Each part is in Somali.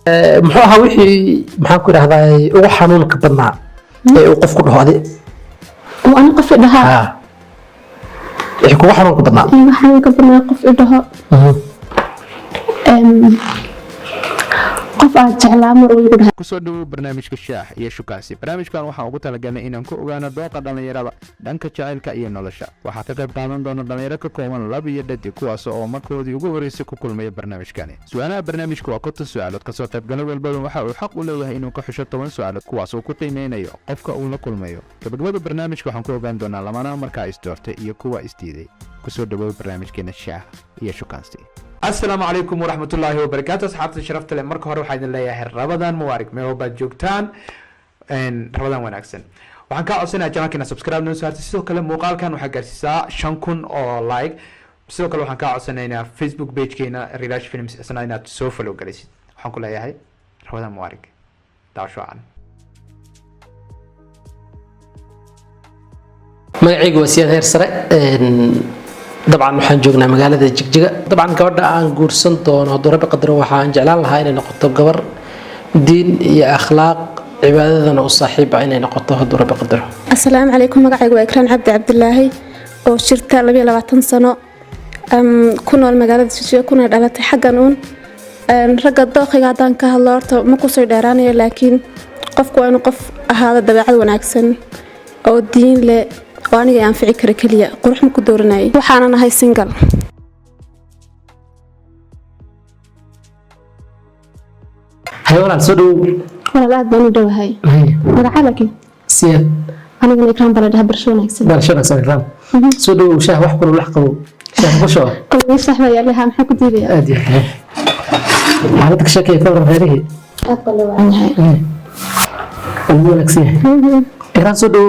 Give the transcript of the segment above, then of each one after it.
muxuu ahaa wixii maxaan ku idhahdaa ugu xanuunka badnaa ee uu qofku dhaho adi وأنا قف إدها wixii kugu xanuunka badnaa waxaan ka badnaa qof idhaho qof aad jeclaa mar uu igu dhahay kusoo dhawow barnaamijka shaax iyo shukaansi barnaamijkan waxaan ugu talagalnay inaan ku ogaano dooqa dhallinyarada dhanka jacaylka iyo nolosha waxaa ka qayb qaadan doona dhallinyaro ka kooban lab iyo dhadi kuwaas oo markoodii ugu horeysay ku kulmaya barnaamijkani su-aalaha barnaamijka waa 50 su-aalood kasoo qaybgalo walbaba waxa uu xaq u leeyahay inuu ka xusho 10 su-aalood kuwaas oo ku qiimeynayo qofka uu la kulmayo gabagabada barnaamijka waxaan ku ogaan doonaa lamana markaa isdoortay iyo kuwa isdiiday kusoo dhawow barnaamijkeena shaax iyo shukaansi السلام عليكم ورحمة الله وبركاته أصحاب الشرف تلي مركو هروح عيد الله يهر رمضان مبارك ميو باد جوجتان إن رمضان وناكسن وحن كا عصينا جماعنا سبسكرايب نوسارت سيسو كلام مقال كان وحن قرسيسا شانكون أو لايك سيسو كلام وحن كا عصينا هنا فيسبوك بيج كينا ريلاش فيلم سيسنا هنا تسوفلو قرسيس وحن كلها يهي رمضان مبارك دعشو عن magacaygu waa siyaad heer sare dabcan waxaan joognaa magaalada jigjiga dabcan gabadha aan guursan doono hadduu rabbi qadaro waxaan jeclaan lahaa inay noqoto gabar diin iyo akhlaaq cibaadadana u saaxiiba inay noqoto hadduu rabbi qadaro السلام عليكم magacaygu waa Ikraan Cabdi Cabdilaahi oo jirta 22 sano kuna magaalada Jigjiga kuna dhalatay xaggan uun ragga dooqiga hadaan ka hadlo horta ma ku soo dheeraanayo laakiin qofku waa inuu qof ahaado dabeecad wanaagsan oo diin leh oo aniga aan fici kara kaliya qurux ma ku dooranay waxaan nahay single haywaan soo dhow walaal baan u dhawahay magaca laakiin siyaad aniga Ikraan bala dhahay barasho wanaagsan ikraam soo dhow shaah wax kulul wax qabo shaah qosho kullu saxba yaa lahaa maxaa ku diidaya aad iyo aad xaaladka shakay ka waran reerihi aad baa loo wanahay ugu wanaagsan ikraan soo dhow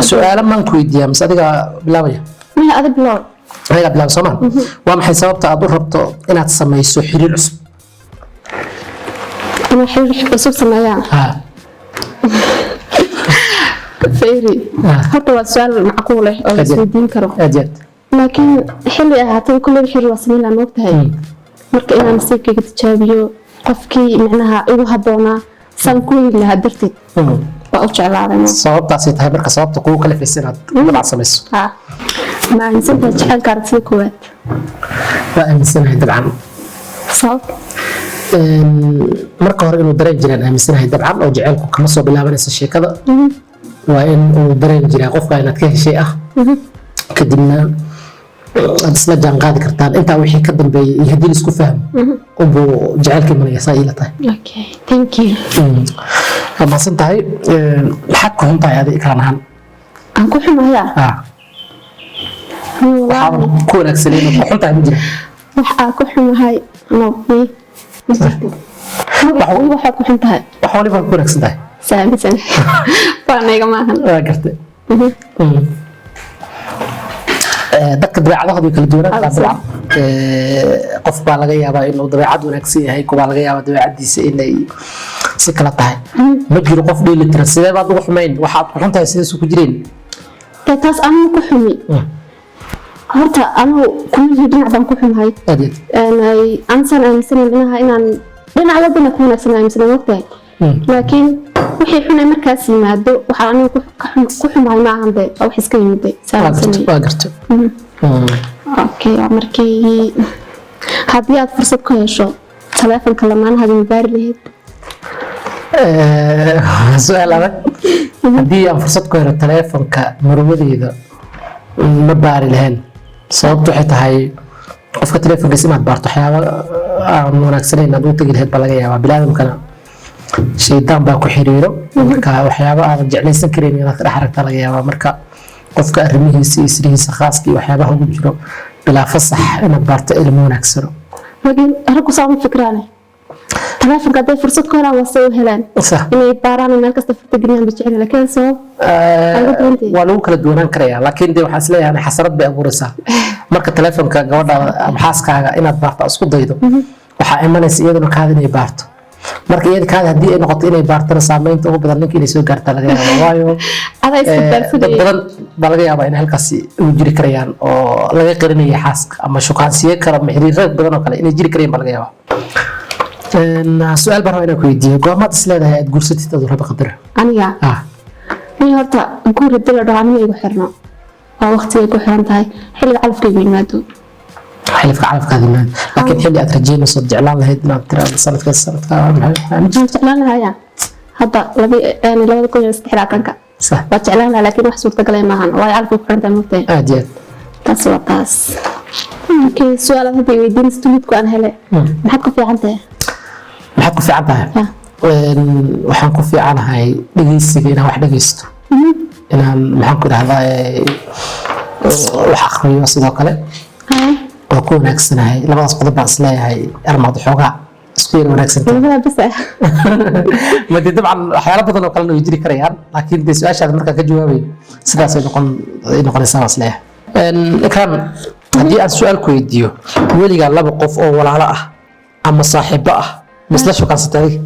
su'aalo maan ku weydiiyaa mise adiga bilaabaya ma adag loo adiga bilaab Soomaa waa maxay sababta aad u rabto inaad samayso xiriir cusub أنا حير عصب سمايا فيري حتى السؤال معقولة أو سيدين كرو لكن حلي أعطي كل الحر وصلنا نوقتها مرك إنا نسيب كي تجابيو قفكي معناها إيوه هبونا سنكوي لها درتي وأوجع العالم sababta ay tahay marka sababta kugu kala fiirsanaad dabacad samayso ما إنسان تجحل كارتي كوات waa aaminsanahay dabcan صوت marka hore inuu dareen jiraan aaminsanahay dabcan oo jaceylku kama soo bilaabanaysa sheekada waa in uu dareen jiraa qofka inaad ka heshay ah kadibna aad isla jaan qaadi kartaan intaa wixii ka dambeeyay iyo haddii isku fahmo ubuu jaceylka imanaya saa ila tahay okay thank you maasan tahay maxaad ku xuntahay adi ikraan ahaan aan ku xumayaa waxaa ku wanaagsan inaad ku xuntahay ma jira waxaa ku xumahay waxaa ku xuntahay wax waliba ku wanaagsan tahay saamisan waanayga maahan waa gartay dadka dabeecadahooda way kala duwanaan dabcan qof baa laga yaabaa inuu dabeecad wanaagsan yahay kubaa laga yaabaa dabeecadiisa inay si kala tahay ma jiro qof dheeli tiran sidee baad ugu xumayn waxaad ku xuntahay sidaas ku jireen taas anigu ku xumi horta anigu kuma dhinac baan ku xumahay aansan aaminsanayn inaan dhinac walbana ku wanaagsan aaminsanay waqtiga laakiin wixii xunay markaas yimaado waxa anigu ku xumahay ma ahan de wax iska yimid waa gartay okay markii haddii aad fursad ku hesho taleefanka lamaanahaada ma baari lahayd su'aal adag haddii aan fursad ku helo taleefanka marwadeeda ma baari lahayn sababtu waxay tahay qofka taleefankiisa inaad baarto waxyaaba aan wanaagsanayn aad u tegi lahayd baa laga yaabaa biniaadamkana shaydaan baa ku xiriiro marka waxyaaba aadan jeclaysan kareyn inaad ka dhex aragtaa laga yaabaa marka qofka arrimihiisa iyo sirihiisa khaaska iyo waxyaabaha ugu jiro bilaa fasax inaad baarto ilmo wanaagsano laakiin raggu saa uma fikraane taleefanka hadday fursad ku helaan waa se u helaan inay baaraan meel kasta furta geliyaan ba jecel laakiin sabab waa lagu kala duwanaan karayaa laakiin dee waxaan isleeyahay xasarad bay abuuraysaa marka taleefanka gabadhaada ama xaaskaaga inaad baarto isku daydo waxaa imanaysa iyaduna kaada inay baarto marka iyada kaada haddii ay noqoto inay baartana saameynta ugu badan ninka inay soo gaartaa laga yaabaa waayo dad badan baa laga yaabaa in halkaasi ugu jiri karayaan oo laga qarinaya xaaska ama shukaansiye kale ama xiriirada badan oo kale inay jiri karayaan baa laga yaabaa سؤال برا أنا كويدي قامات سلادة هي تقول ستة تدور بقدر aniga ni horta guur hadii la dhaho aniga igu xirno waa waqtiga ku xiran tahay xilliga calafkaygu yimaado حلف هذه المال لكن حلي أترجينا صد إعلان لهيد ما ترى سنة waxaan jeclaan lahaa hadda labada kun iyo saddex laatanka صح waa jeclaan lahaa laakiin wax suurtagalay maahan waayo calafku ku xiran tahay mugtahay عادي taas waa taas okay su'aalaad hadda weydiinaysa tulidku aan hele maxaad ku fiican tahay maxaad ku fiican tahay waxaan ku fiicanahay dhegeysiga inaan wax dhegeysto inaan maxaan ku dhahdaa wax akhriyo sidoo kale oo ku wanaagsanahay labadaas qodob baan isleeyahay armaad xoogaa isku yar wanaagsan labada bas ma dee dabcan waxyaalo badan oo kalena way jiri karayaan laakiin dee su-aashaada markaan ka jawaabayo sidaas ay noqonaysaa baan isleeyahay ikraan haddii aan su-aal ku weydiiyo weligaa laba qof oo walaalo ah ama saaxiibo ah misla shukansatay adiga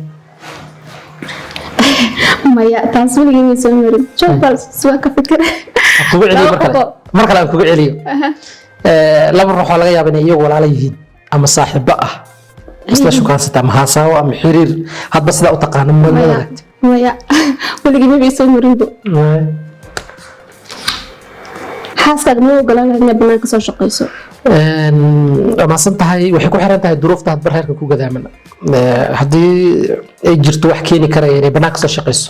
maya taas weligay ma soo marin jobal suwa ka fikir kugu celiyo mar kale aan kugu celiyo laba ruux oo laga yaabo inay iyagu walaalo yihiin ama saaxiibo ah isla shukansata ama haasaawo ama xiriir hadba sidaa u taqaano maya weligay ma soo marinbo xaaskaad ma ogolaan lahayd inaad banaanka soo shaqayso maasan tahay waxay ku xiran tahay duruufta hadba reerka ku gadaaman haddii ay jirto wax keeni karaya inay banaanka soo shaqayso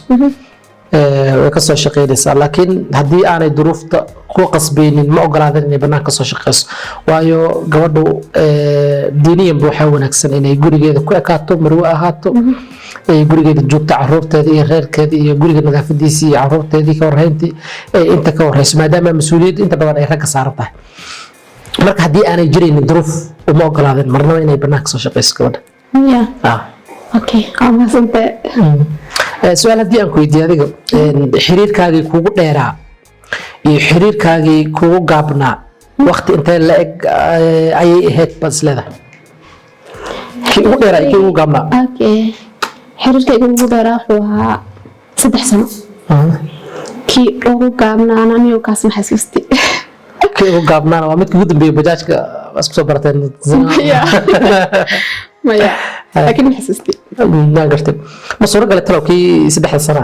way ka soo shaqaynaysaa laakiin haddii aanay duruufta ku qasbaynin ma ogolaadan inay banaanka soo shaqayso waayo gabadhu diiniyanba waxaa wanaagsan inay gurigeeda ku ekaato marwe ahaato ay gurigeeda joogto caruurteeda iyo reerkeeda iyo guriga nadaafadiisii iyo caruurteedii ka warhayntii inta ka warhayso maadaama mas-uuliyaddu inta badan ay ragga saaran tahay marka haddii aanay jiraynin duruuf uma ogolaadeen marnaba inay banaanka soo shaqayso gabadha okay qamasante su-aal haddii aan ku weydiiyo adiga xiriirkaagii kugu dheeraa iyo xiriirkaagii kugu gaabnaa waqti intee la eg ayay ahayd baad isleedahay kii ugu dheeraa iyo kii ugu gaabnaa okay xiriirkayga ugu dheeraa wuxuu ahaa 3 sano kii ugu gaabnaana anigu kaas ma xasuusti kii ugu gaabnaana waa midkii ugu dambeeyay bajaajka isku soo barateen maya laakiin ma xasuusti ما قلت ما صورة قالت له كي سبح سنة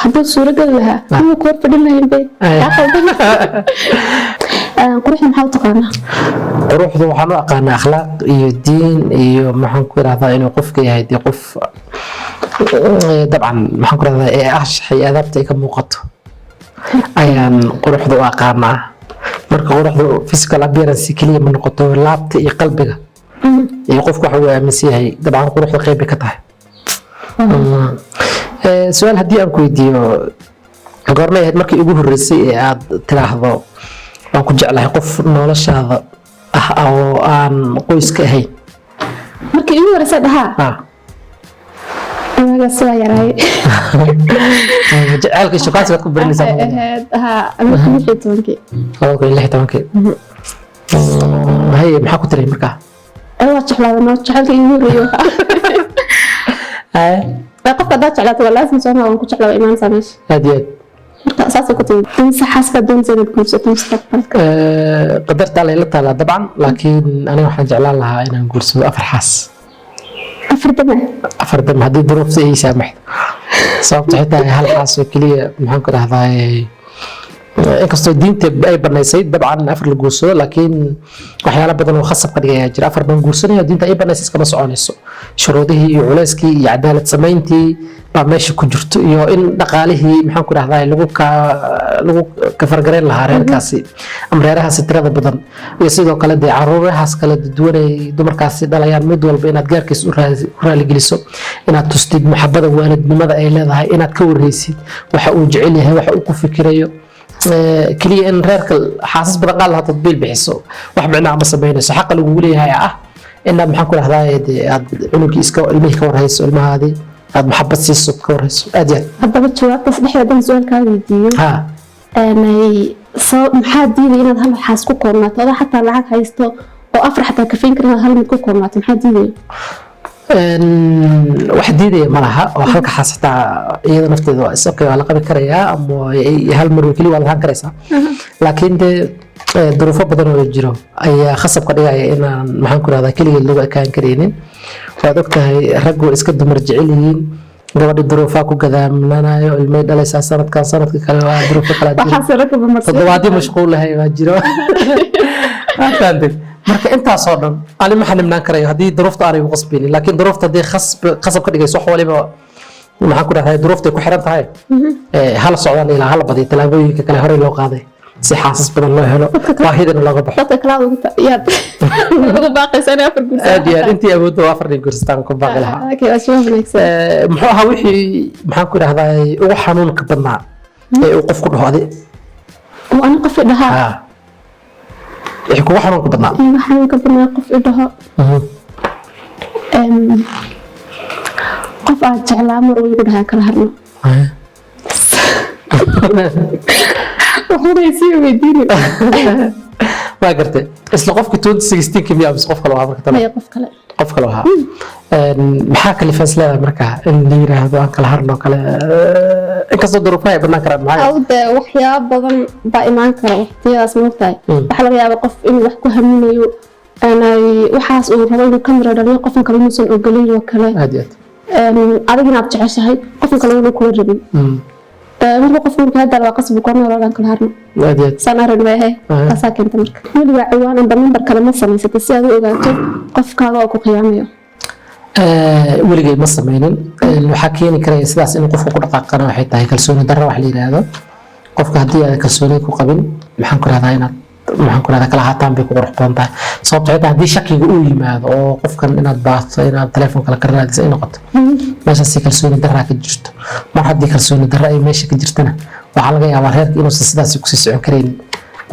hadduu suuragal lahaa inuu koor fadhin lahayn bay quruxda maxaa u taqaanaa quruxda waxaan u aqaanaa akhlaaq iyo diin iyo maxaan ku irahdaa inuu qofka yahay dee qof dabcan maxaan ku irahdaa ee anshax iyo adaabta ay ka muuqato ayaan quruxda u aqaanaa marka quruxda physical appearance keliya ma noqoto laabta iyo qalbiga iyo qofku waxa uu aaminsan yahay dabcan quruxda qayb bay ka tahay su-aal haddii aan ku weydiiyo goormay ahayd markii ugu horreysay ee aad tiraahdo waan ku jeclahay qof noloshaada ah oo aan qoyska ahayn markii ugu horreysay dhahaa soo yaraay jacaylka shukaansi baad ku baranaysaa haye maxaa ku tiray markaa waa jeclaada noo jacaylka igu horreeyo qofka haddaad jeclaato waa laasim soo waan ku jeclaa imaanaysaa meesha aad iyo aad marka saasay ku timid dunsa xaaska doonaysa inaad guursato mustaqbalka qadarta alla ila taalaa dabcan laakiin aniga waxaan jeclaan lahaa inaan guursado 4 xaas 4 dama 4 dama haddii duruufta ay saamaxdo sababta xitaa hal xaas oo keliya maxaan ku dhahdaa inkastoo diinta ay banaysay dabcan 4 la guursado laakiin waxyaalo badan oo khasab ka dhigaya jira 4 baan guursanaya diinta ay banaysay iskama soconayso shuruudihii iyo culeyskii iyo cadaalad samayntii baa meesha ku jirto iyo in dhaqaalihii maxaan ku dhahdaa lagu ka fargareyn lahaa reerkaasi ama reerahaasi tirada badan iyo sidoo kale dee caruurahaas kala duwan ay dumarkaasi dhalayaan mid walba inaad gaarkiis u raaligeliso inaad tustid maxabada waalidnimada ay leedahay inaad ka warhaysid waxa uu jecel yahay waxa uu ku fikirayo kaliya in reerka xaasas badan qaal lahaa tadbiil bixiso wax micnaa ma samaynayso xaqa lagugu leeyahay ah inaad maxaan ku dhahdaa aad cunugii iska ilmihii ka warhayso ilmahaadii aad maxabad siiso ka warhayso aad iyo aad haddaba jawaabtaas dhexdeedan su-aalkaa weydiiyo maxaa diiday inaad hal xaas ku koornaato adaa xataa lacag haysto oo 4 xataa kafeyn karin inaad hal mid ku koornaato maxaa diidaya wax diidaya ma laha oo halka xaas xitaa iyada nafteeda waa isabkay waa la qabi karayaa ama hal mar keliya waa lahaan karaysaa laakiin dee duruufo badan oo jiro ayaa khasab ka dhigaya inaan maxaan ku rahdaa keligeed lagu ekaan karaynin waad ogtahay raggu iska dumar jecel yihiin gabadhi duruufaa ku gadaamlanayo ilmay dhalaysaa sanadkan sanadka kale waa duruufo kala toddobaadii mashquul lahay baa jiro marka intaasoo dhan ani ma xanibnaan karayo haddii duruufta aanay u qasbaynin laakiin duruufta haddii khasab ka dhigayso wax waliba maxaan ku rahdaa duruuftay ku xiran tahay hala socdaan ilaa hala badiyo tallaabooyinka kale horey loo qaaday si xaasas badan loo helo baahidana looga baxo aad iyo aad intii awoodda waa 4 gurstaan ku baaqi lahaa muxuu ahaa wixii maxaan ku idhahdaa ugu xanuunka badnaa ee uu qofku dhaho adi ana qof idhahaa wixii kugu xanuunka badnaa qof idhaho qof aad jeclaa mar uu igu dhahaa kala hadno ما قرتي اسلا قفك 2016 كم يابس قف كلو marka tan qof kale waxa maxaa kale faslada marka in liiraahdo aan kala harno kale inkastoo duruufay banaan karaan maxay awda waxyaabo badan baa imaan kara waqtiyadaas moogtahay waxa laga yaabaa qof inuu wax ku haminayo aanay waxaas uu rabo inuu kamera dhaliyo qofkan kale muusan ogolin oo kale adigina aad jeceshahay qofkan kale inuu kula rabin marka qofku marka hadda waa qasab ku noolaadan kala harno sanaro leeyahay taasa keenta marka waliba ciwaan amba number kale ma samaysatay si aad u ogaato qofkaaga oo ku qiyaamayo weligay ma sameynin waxa keeni karaya sidaas in qofku ku dhaqaaqana waxay tahay kalsooni darro wax la yiraahdo qofka haddii aad kalsooni ku qabin maxaan ku raadayna inaad maxaan ku raadayna kala haataan bay ku qurux badan tahay sababtoo ah haddii shakiga uu yimaado oo qofkan inaad baasto inaad telefoon kala raadayso ay noqoto meesha si kalsooni darro ka jirto mar haddii kalsooni darro ay meesha ka jirtana waxa laga yaabaa reerka inuu sidaas ku sii socon kareynin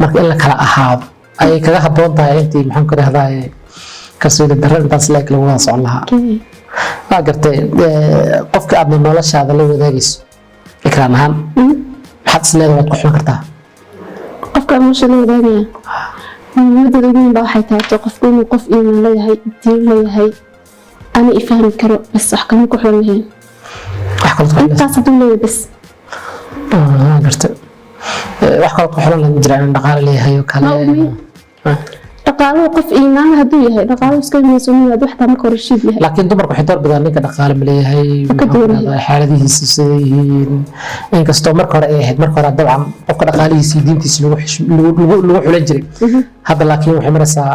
marka in la kala ahaado ay kaga haboon tahay intii maxaan ku raadayay kalsooni darro intaas laga wada socon lahaa waa gartay qofka aad noloshaada la wadaagayso ikraan ahaan maxaad isleedahay waad ku xun kartaa qofka nolosha la wadaagaya muhiimadda ugu weyn baa waxay tahay qofku inuu qof iimaan leeyahay diin leeyahay ana ifahmi karo bas wax kama ku xun lahayn intaas hadduu leeyahay bas gartay wax kale ku xun lahayn jiraan dhaqaale leeyahay oo kale dhaqaaluhu qof iimaan hadduu yahay dhaqaaluhu iska miisaaniyad wax taan ka rashiid yahay laakiin dumarku waxay door bidaan ninka dhaqaale ma leeyahay xaaladihiisa sida yihiin inkastoo marka hore ay ahayd marka hore dabcan qofka dhaqaalihiisa iyo diintiisa lagu xulan jiray hadda laakiin waxay maraysaa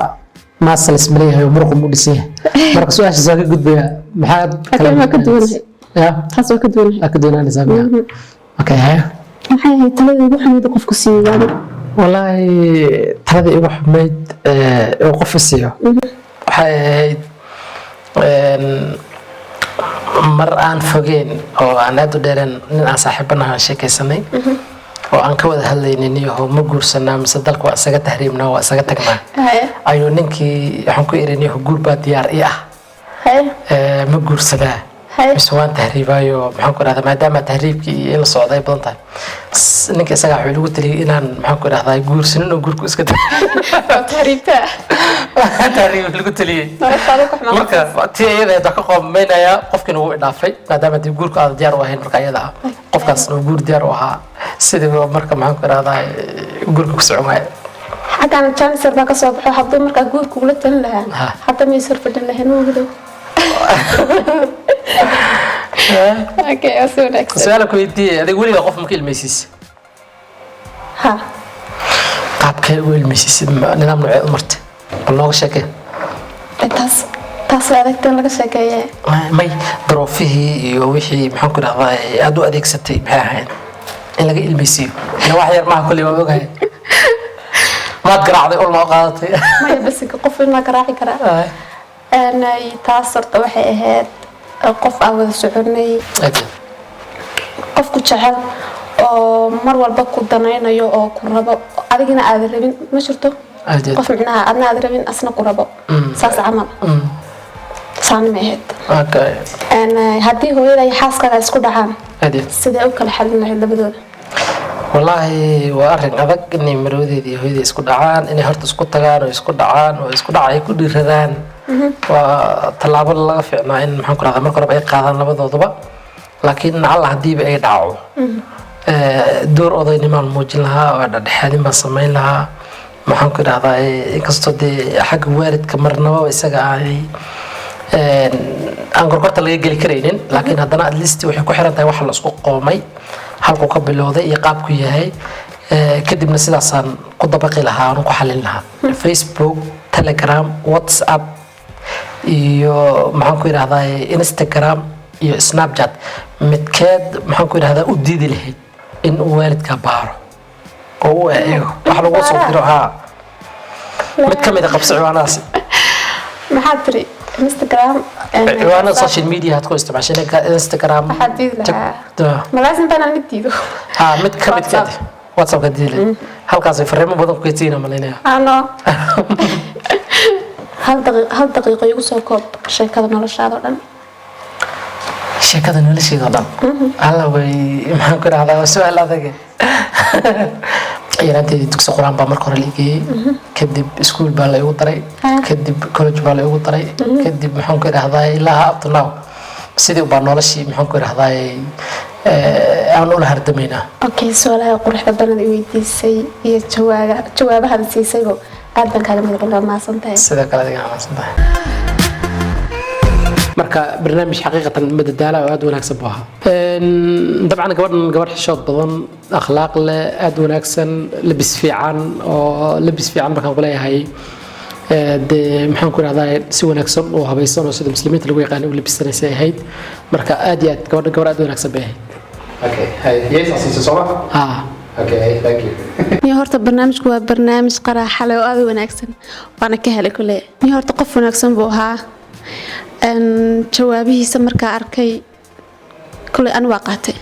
maasalis ma leeyahay oo muruqu mu dhisan yahay marka su-aashaas waa ka gudbaya maxaa kale ka duwanahay taas waa ka duwanaanaysaa okay maxay ahayd talada ugu xumida qofku siiyo والله هذا يروح ميد وقف السيو حيد مران فوقين او انا ادو ديرن نين صاحبنا شيكيسنay oo aan ka wada hadlaynay oo ma guursanaa mise dalku waa isaga tahriibnaa waa isaga tagnaa ayuu ninkii waxaan ku irinay guur baa diyaar ii ah ma guursadaa mise waan tahriibayo maxaan ku rahdaa maadaama tahriibkii in la socday badan tahay ninka isaga wuxuu igu taliyay inaan maxaan ku rahdaa guursanin oo guurku iska tahriibta tahriib lagu taliyay marka tii iyada ka qomeynaya qofkina wuu idhaafay maadaama tii guurku aad diyaar u ahayn marka iyada qofkaas oo guur diyaar u ahaa sidii marka maxaan ku rahdaa guurku ku socmay xagaan janser baa ka soo baxo haddii marka guurku la talin lahaa hadda ma sir fadhin lahayn oo gado okay asoo next su'aal ku weydiiyay adiga waliga qof ma ilmeysiis ha qaabkee u ilmeysiis nidaam nooc u martay looga sheekay taas adeegtan laga sheekeeyay may darofihii iyo wixii maxaan ku rahdaa aad u adeegsatay maxay ahayd in laga ilmeysiyo ina wax yar ma kulli waa ogahay maad garaacday oo loo qaadatay may bas qof in la garaaci karaa أنا تاثرت وحي أهد قف أول سعوني قف كتشعل مر والبكو الدناينا يو أو كربا أدينا أدربين ما شرتو قف معنا أنا أدربين أصلا كربا ساس عمل صاني مهد أنا هدي هو إذا يحاس كذا يسكو دعام سيدي أوكل حل من هذا بدول والله وأرن أذك إني مرودي دي هو يسكو دعان إني هرت يسكو تجار ويسكو دعان ويسكو دعاي كل ردان وطلاب الله فعنا إن محن كنا ذمر كنا بأي قاعدة لبضوضبا لكن على هدي بأي دعوة دور أضيني مع الموجين لها وعند حالي ما سمين لها maxaan ku idhahdaa inkastoo dee xagga waalidka marnaba isaga aan gorgorta laga geli karaynin laakiin haddana at least waxay ku xiran tahay waxa la isku qoomay halkuu ka bilowday iyo qaabku yahay kadibna sidaasaan ku dabaqi lahaa aan ku xalin lahaa Facebook Telegram WhatsApp iyo maxaan ku idhahdaa Instagram iyo Snapchat midkeed maxaan ku idhahdaa u diidi lahayd in uu waalidka baaro oo uu eego wax lagu soo diro mid ka mid ah qabsi ciwaanahaasi maxaa tiri Instagram ciwaanada social media had ku isticmaashay Instagram ma laasim baan aan diido mid ka mid ah WhatsApp ka diilay halkaas ay fariimo badan ku keenayna malinaya ano hal daqiiqo igu soo koob sheekada noloshaada dhan sheekada nolosheeda dhan alla way maxaan ku raahdaa su'aal adag yaraanteedii dugsi quraan baa marka hore la geeyay kadib iskuul baa la igu daray kadib college baa la igu daray kadib maxaan ku raahdaa ilaa up to now sidii baa noloshii maxaan ku raahdaa aan ula hardamayna okay su'aalaha quruxda badan ee weydiisay iyo jawaabaha siisaybo aad baan kaaga mahadsantahay sida kale adiga mahadsantahay marka barnaamij xaqiiqatan madadaalo aad wanaagsan buu ahaa dabcan gabadh xishood badan akhlaaq leh aad wanaagsan labis fiican oo labis fiican markaan ku leeyahay dee maxaan ku rahdaa si wanaagsan oo habaysan oo sida muslimiinta lagu yaqaan u labisanaysay ahayd marka aad iyo aad gabadh aad wanaagsan bay ahayd okay yes asiisa soo okay thank you ni horta barnaamijku waa barnaamij qaraaxa leh oo aad wanaagsan waana ka helay kule ni horta qof wanaagsan buu ahaa jawaabihiisa markaa arkay kule aan waa qaatay